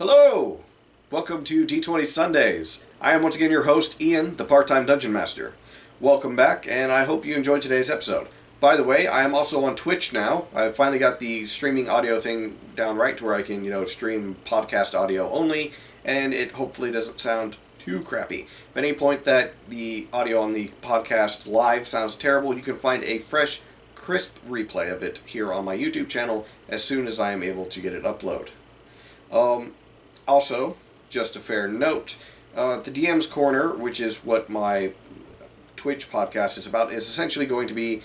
Hello! Welcome to D20 Sundays. I am once again your host, Ian, the part-time Dungeon Master. Welcome back, and I hope you enjoyed today's episode. By the way, I am also on Twitch now. I finally got the streaming audio thing down right to where I can, stream podcast audio only, and it hopefully doesn't sound too crappy. If at any point that the audio on the podcast live sounds terrible, you can find a fresh, crisp replay of it here on my YouTube channel as soon as I am able to get it uploaded. Also, just a fair note, the DM's Corner, which is what my Twitch podcast is about, is essentially going to be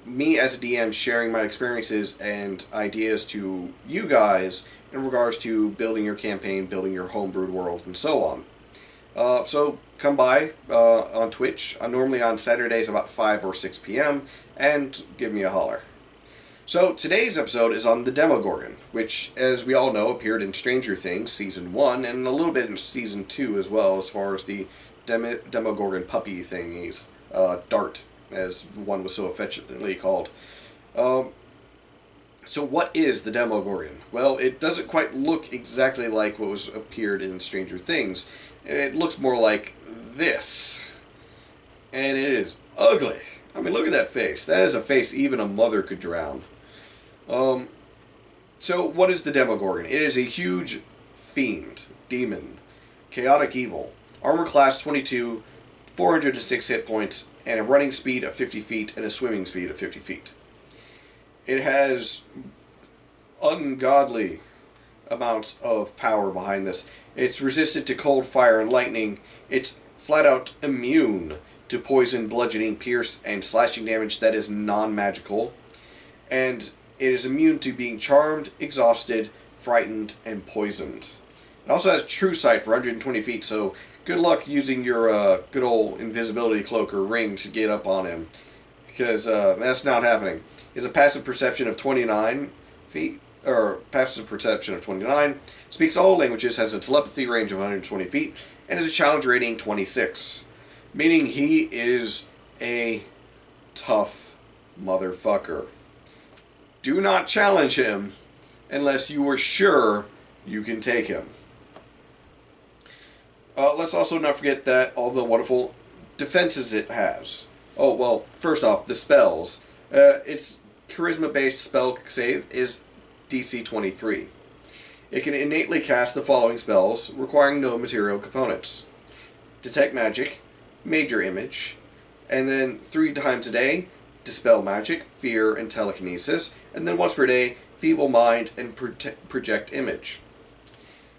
me as a DM sharing my experiences and ideas to you guys in regards to building your campaign, building your homebrewed world, and so on. So come by on Twitch, normally on Saturdays about 5 or 6 p.m., and give me a holler. So today's episode is on the Demogorgon, which, as we all know, appeared in Stranger Things Season 1, and a little bit in Season 2 as well, as far as the Demogorgon puppy thingies, Dart, as one was so affectionately called. So what is the Demogorgon? Well, it doesn't quite look exactly like what was appeared in Stranger Things. It looks more like this. And it is ugly. I mean, look at that face. That is a face even a mother could drown. So what is the Demogorgon? It is a huge fiend, demon, chaotic evil, armor class 22, 406 hit points, and a running speed of 50 feet and a swimming speed of 50 feet. It has ungodly amounts of power behind this. It's resistant to cold, fire, and lightning. It's flat out immune to poison, bludgeoning, pierce, and slashing damage that is non-magical. And it is immune to being charmed, exhausted, frightened, and poisoned. It also has true sight for 120 feet, so good luck using your good old invisibility cloak or ring to get up on him, because that's not happening. It has a passive perception of 29 feet, or passive perception of 29, speaks all languages, has a telepathy range of 120 feet, and has a challenge rating 26. Meaning he is a tough motherfucker. Do not challenge him unless you are sure you can take him. Let's also not forget that all the wonderful defenses it has. Oh, well, first off, the spells. Its charisma-based spell save is DC 23. It can innately cast the following spells, requiring no material components. Detect Magic, Major Image, and then 3 times a day, Dispel Magic, Fear, and Telekinesis, and then once per day, Feeble Mind and Project Image.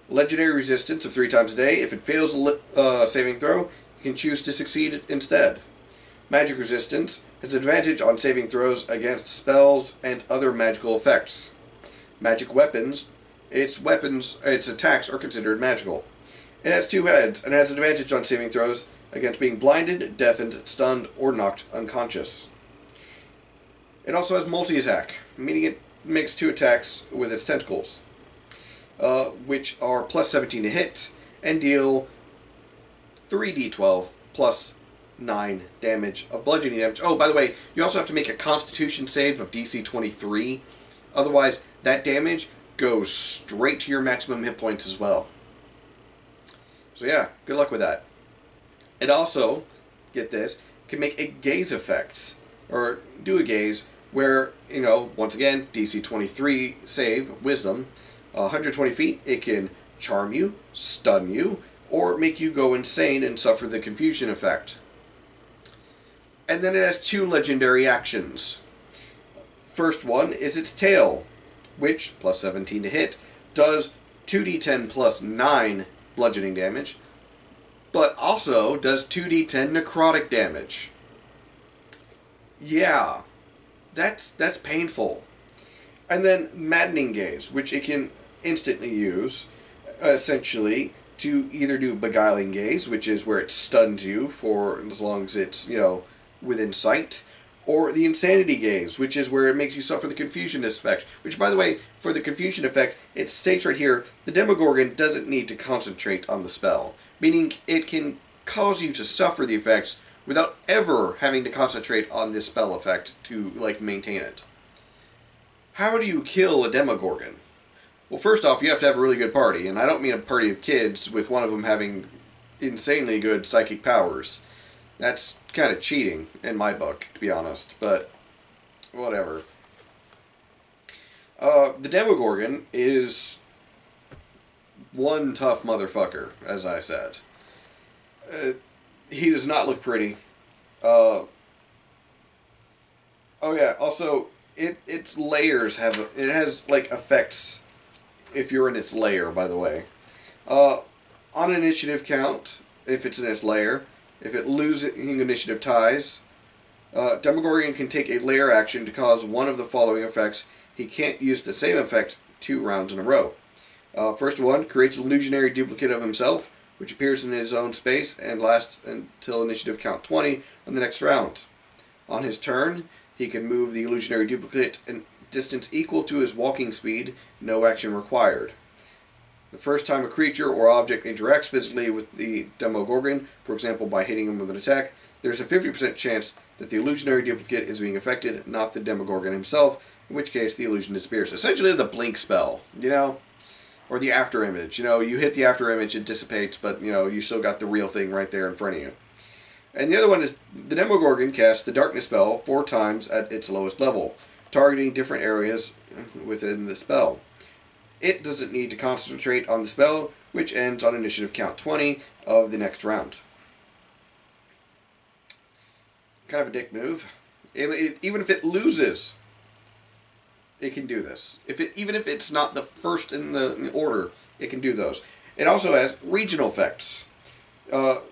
Legendary Resistance of 3 times a day. If it fails a saving throw, you can choose to succeed instead. Magic Resistance has advantage on saving throws against spells and other magical effects. Magic Weapons. Its attacks are considered magical. It has 2 heads and has advantage on saving throws against being blinded, deafened, stunned, or knocked unconscious. It also has multi-attack, meaning it makes 2 attacks with its tentacles, which are plus 17 to hit, and deal 3d12 plus 9 damage of bludgeoning damage. Oh, by the way, you also have to make a Constitution save of DC 23, otherwise that damage goes straight to your maximum hit points as well. So yeah, good luck with that. It also, get this, can make a gaze effect, or do a gaze, where, once again, DC 23 save, Wisdom, 120 feet, it can charm you, stun you, or make you go insane and suffer the confusion effect. And then it has 2 legendary actions. First one is its tail, which, plus 17 to hit, does 2d10 plus 9 bludgeoning damage, but also does 2d10 necrotic damage. Yeah, that's painful. And then Maddening Gaze, which it can instantly use, essentially, to either do Beguiling Gaze, which is where it stuns you for as long as it's, within sight, or the Insanity Gaze, which is where it makes you suffer the confusion effect. Which, by the way, for the confusion effect, it states right here, the Demogorgon doesn't need to concentrate on the spell, meaning it can cause you to suffer the effects without ever having to concentrate on this spell effect to, maintain it. How do you kill a Demogorgon? Well, first off, you have to have a really good party, and I don't mean a party of kids with one of them having insanely good psychic powers. That's kind of cheating in my book, to be honest, but whatever. The Demogorgon is one tough motherfucker, as I said. He does not look pretty. Oh yeah, also its layers it has like effects if you're in its layer, by the way. On an initiative count, if it's in its layer, if it losing initiative ties, Demogorgon can take a layer action to cause one of the following effects. He can't use the same effect 2 rounds in a row. First one, creates an illusionary duplicate of himself, which appears in his own space and lasts until initiative count 20 on the next round. On his turn, he can move the illusionary duplicate a distance equal to his walking speed, no action required. The first time a creature or object interacts physically with the Demogorgon, for example by hitting him with an attack, there's a 50% chance that the illusionary duplicate is being affected, not the Demogorgon himself, in which case the illusion disappears. Essentially the blink spell, or the after image. You hit the after image, it dissipates, but you still got the real thing right there in front of you. And the other one is the Demogorgon casts the darkness spell 4 times at its lowest level, targeting different areas within the spell. It doesn't need to concentrate on the spell, which ends on initiative count 20 of the next round. Kind of a dick move. Even if it loses, it can do this. Even if it's not the first in the order, it can do those. It also has regional effects. The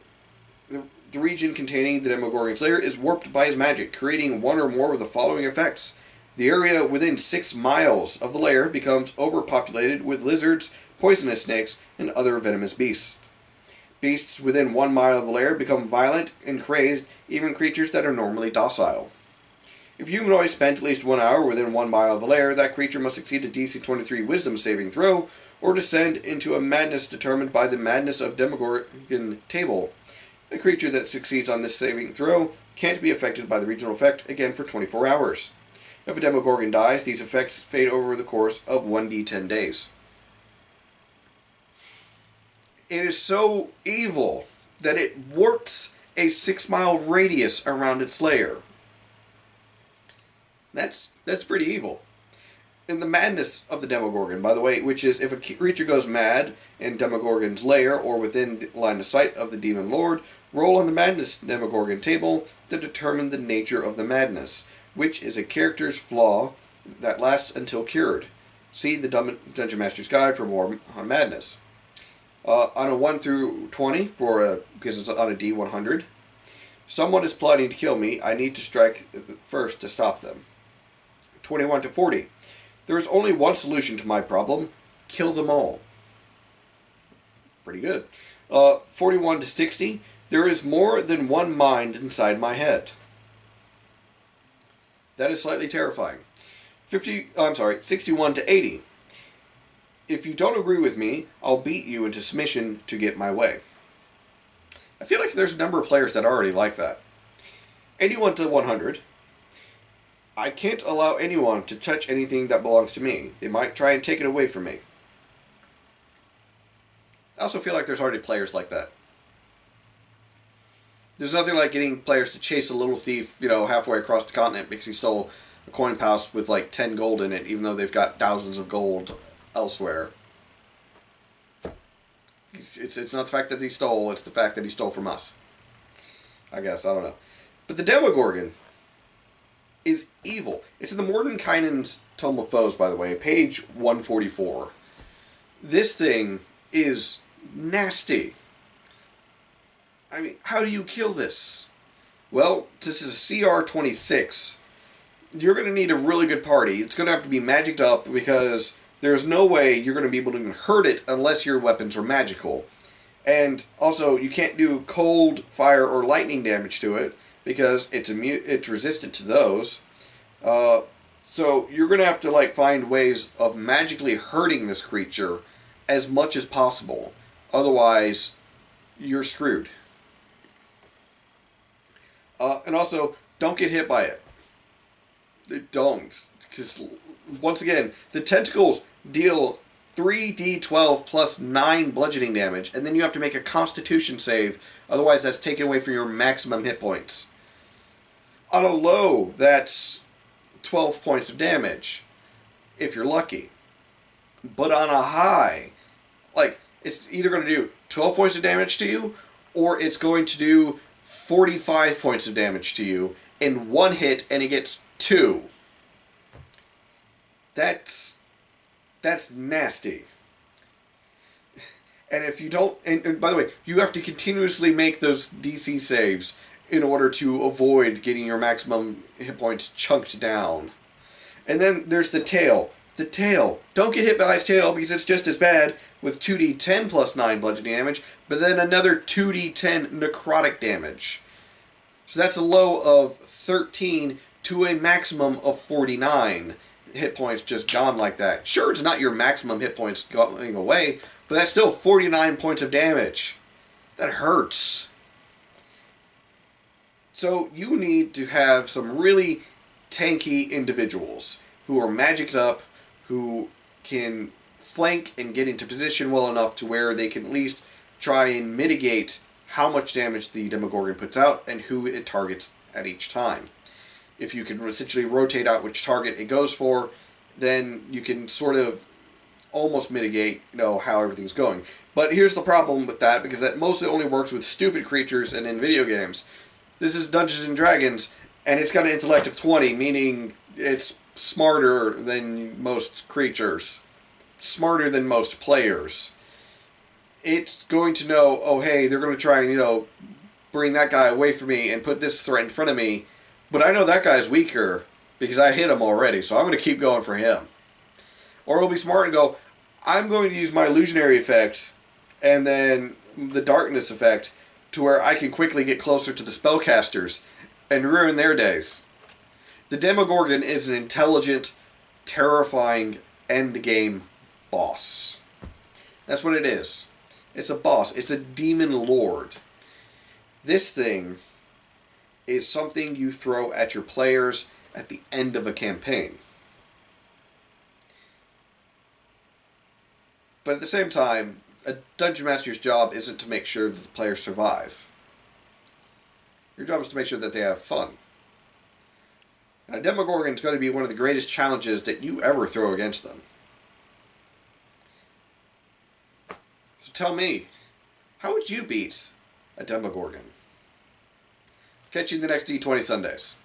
region containing the Demogorgon's lair is warped by his magic, creating one or more of the following effects. The area within 6 miles of the lair becomes overpopulated with lizards, poisonous snakes, and other venomous beasts. Beasts within 1 mile of the lair become violent and crazed, even creatures that are normally docile. If humanoids spend at least 1 hour within 1 mile of the lair, that creature must succeed a DC 23 Wisdom saving throw, or descend into a madness determined by the Madness of Demogorgon table. A creature that succeeds on this saving throw can't be affected by the regional effect, again for 24 hours. If a Demogorgon dies, these effects fade over the course of 1d10 days. It is so evil that it warps a 6-mile radius around its lair. That's pretty evil. And the madness of the Demogorgon, by the way, which is if a creature goes mad in Demogorgon's lair or within the line of sight of the Demon Lord, roll on the Madness Demogorgon table to determine the nature of the madness, which is a character's flaw that lasts until cured. See the Dungeon Master's Guide for more on madness. On a 1 through 20, because it's on a D100, someone is plotting to kill me. I need to strike first to stop them. 21 to 40. There is only one solution to my problem. Kill them all. Pretty good. 41 to 60. There is more than one mind inside my head. That is slightly terrifying. 61 to 80. If you don't agree with me, I'll beat you into submission to get my way. I feel like there's a number of players that already like that. 81 to 100. I can't allow anyone to touch anything that belongs to me. They might try and take it away from me. I also feel like there's already players like that. There's nothing like getting players to chase a little thief, halfway across the continent because he stole a coin pouch with like 10 gold in it, even though they've got thousands of gold elsewhere. It's not the fact that he stole, it's the fact that he stole from us. I guess, I don't know. But the Demogorgon is evil. It's in the Mordenkainen's Tome of Foes, by the way, page 144. This thing is nasty. I mean, how do you kill this? Well, this is CR26. You're going to need a really good party. It's going to have to be magicked up because there's no way you're going to be able to even hurt it unless your weapons are magical. And also, you can't do cold, fire, or lightning damage to it because it's resistant to those. So you're going to have to find ways of magically hurting this creature as much as possible. Otherwise, you're screwed. And also, don't get hit by it. Don't. Because, once again, the tentacles deal 3d12 plus 9 bludgeoning damage, and then you have to make a Constitution save, otherwise that's taken away from your maximum hit points. On a low, that's 12 points of damage, if you're lucky. But on a high, like, it's either going to do 12 points of damage to you, or it's going to do 45 points of damage to you in one hit, and it gets 2. That's nasty. And if you don't... And by the way, you have to continuously make those DC saves in order to avoid getting your maximum hit points chunked down. And then there's the tail. The tail. Don't get hit by its tail because it's just as bad with 2d10 plus 9 bludgeoning damage, but then another 2d10 necrotic damage. So that's a low of 13 to a maximum of 49 hit points just gone like that. Sure, it's not your maximum hit points going away, but that's still 49 points of damage. That hurts. So you need to have some really tanky individuals who are magicked up, who can flank and get into position well enough to where they can at least try and mitigate how much damage the Demogorgon puts out and who it targets at each time. If you can essentially rotate out which target it goes for, then you can sort of almost mitigate, how everything's going. But here's the problem with that, because that mostly only works with stupid creatures and in video games. This is Dungeons and Dragons, and it's got an intellect of 20, meaning it's smarter than most creatures, smarter than most players. It's going to know, oh hey, they're going to try and, bring that guy away from me and put this threat in front of me, but I know that guy's weaker because I hit him already, so I'm going to keep going for him. Or it'll be smart and go, I'm going to use my illusionary effect and then the darkness effect to where I can quickly get closer to the spellcasters and ruin their days. The Demogorgon is an intelligent, terrifying endgame boss. That's what it is. It's a boss. It's a demon lord. This thing is something you throw at your players at the end of a campaign. But at the same time, a Dungeon Master's job isn't to make sure that the players survive. Your job is to make sure that they have fun. Now, Demogorgon is going to be one of the greatest challenges that you ever throw against them. So tell me, how would you beat a Demogorgon? Catch you in the next D20 Sundays.